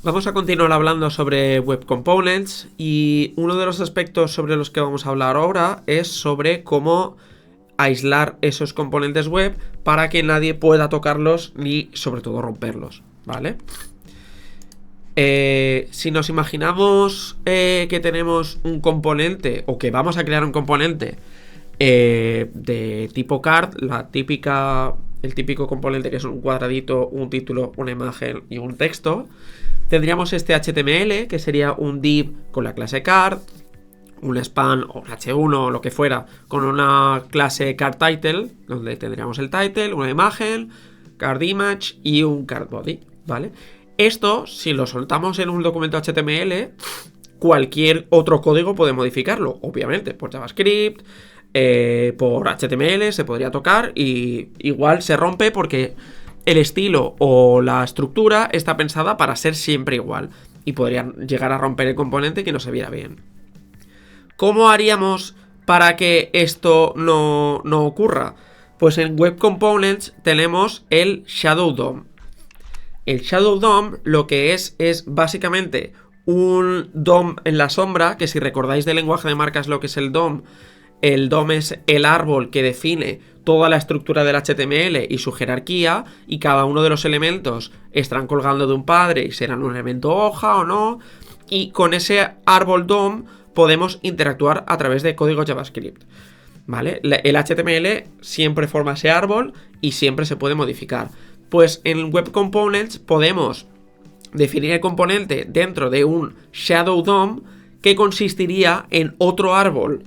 Vamos a continuar hablando sobre Web Components y uno de los aspectos sobre los que vamos a hablar ahora es sobre cómo aislar esos componentes web para que nadie pueda tocarlos ni sobre todo romperlos, ¿vale? Si nos imaginamos que tenemos un componente o que vamos a crear un componente de tipo card, el típico componente que es un cuadradito, un título, una imagen y un texto, tendríamos este HTML que sería un div con la clase card, un span o un h1 o lo que fuera con una clase card title, donde tendríamos el title, una imagen, card image y un card body, ¿vale? Esto, si lo soltamos en un documento HTML, cualquier otro código puede modificarlo, obviamente, por JavaScript, por HTML se podría tocar y igual se rompe porque el estilo o la estructura está pensada para ser siempre igual y podrían llegar a romper el componente que no se viera bien. ¿Cómo haríamos para que esto no ocurra? Pues en Web Components tenemos el Shadow DOM. El Shadow DOM lo que es básicamente un DOM en la sombra, que si recordáis del lenguaje de marcas lo que es el DOM es el árbol que define toda la estructura del HTML y su jerarquía, y cada uno de los elementos estarán colgando de un padre y serán un elemento hoja o no, y con ese árbol DOM podemos interactuar a través de código JavaScript, ¿vale? El HTML siempre forma ese árbol y siempre se puede modificar. Pues en Web Components podemos definir el componente dentro de un Shadow DOM que consistiría en otro árbol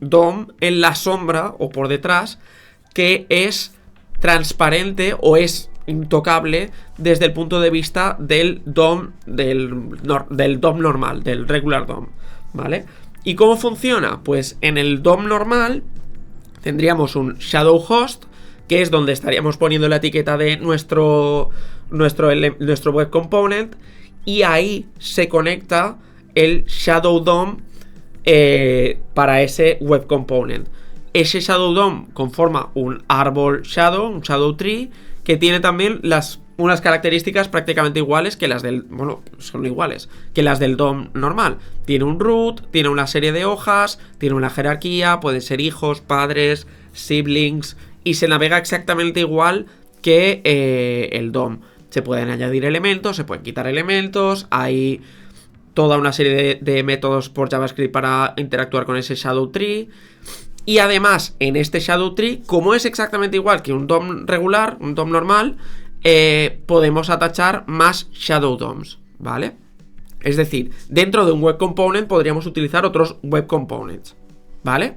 DOM en la sombra o por detrás que es transparente o es intocable desde el punto de vista del DOM del DOM normal, del regular DOM, ¿vale? ¿Y cómo funciona? Pues en el DOM normal tendríamos un Shadow Host, que es donde estaríamos poniendo la etiqueta de nuestro Web Component, y ahí se conecta el Shadow DOM para ese Web Component. Ese Shadow DOM conforma un árbol Shadow, un Shadow Tree, que tiene también unas características prácticamente iguales que las del... Bueno, son iguales que las del DOM normal. Tiene un root, tiene una serie de hojas, tiene una jerarquía, pueden ser hijos, padres, siblings, y se navega exactamente igual que el DOM. Se pueden añadir elementos, se pueden quitar elementos, hay toda una serie de métodos por JavaScript para interactuar con ese Shadow Tree. Y además, en este Shadow Tree, como es exactamente igual que un DOM regular, un DOM normal, podemos atachar más Shadow DOMs, ¿vale? Es decir, dentro de un Web Component podríamos utilizar otros Web Components, ¿vale?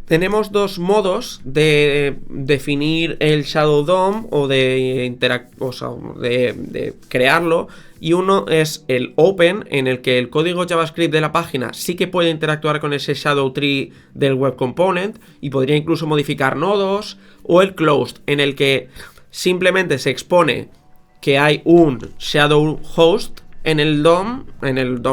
Tenemos dos modos de definir el Shadow DOM o de crearlo, y uno es el Open, en el que el código JavaScript de la página sí que puede interactuar con ese Shadow Tree del Web Component y podría incluso modificar nodos, o el Closed, en el que simplemente se expone que hay un Shadow Host en el DOM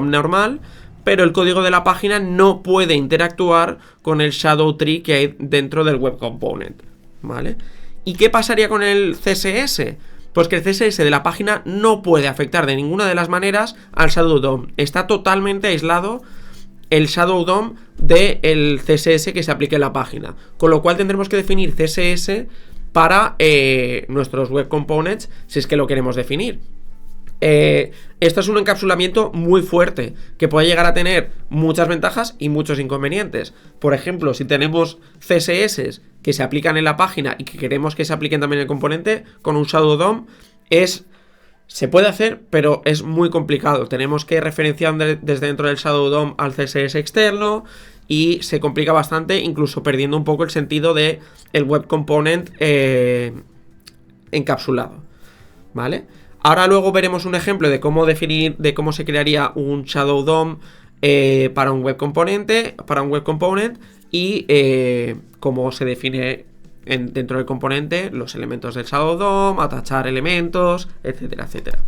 normal, pero el código de la página no puede interactuar con el Shadow Tree que hay dentro del Web Component, ¿vale? ¿Y qué pasaría con el CSS? Pues que el CSS de la página no puede afectar de ninguna de las maneras al Shadow DOM. Está totalmente aislado el Shadow DOM del CSS que se aplique en la página. Con lo cual tendremos que definir CSS para nuestros Web Components si es que lo queremos definir. Esto es un encapsulamiento muy fuerte que puede llegar a tener muchas ventajas y muchos inconvenientes. Por ejemplo, si tenemos CSS que se aplican en la página y que queremos que se apliquen también en el componente, con un Shadow DOM se puede hacer, pero es muy complicado. Tenemos que referenciar desde dentro del Shadow DOM al CSS externo y se complica bastante, incluso perdiendo un poco el sentido de el Web Component encapsulado, ¿vale? Ahora luego veremos un ejemplo de cómo se crearía un Shadow DOM para un Web Component y cómo se define dentro del componente los elementos del Shadow DOM, atachar elementos, etcétera, etcétera.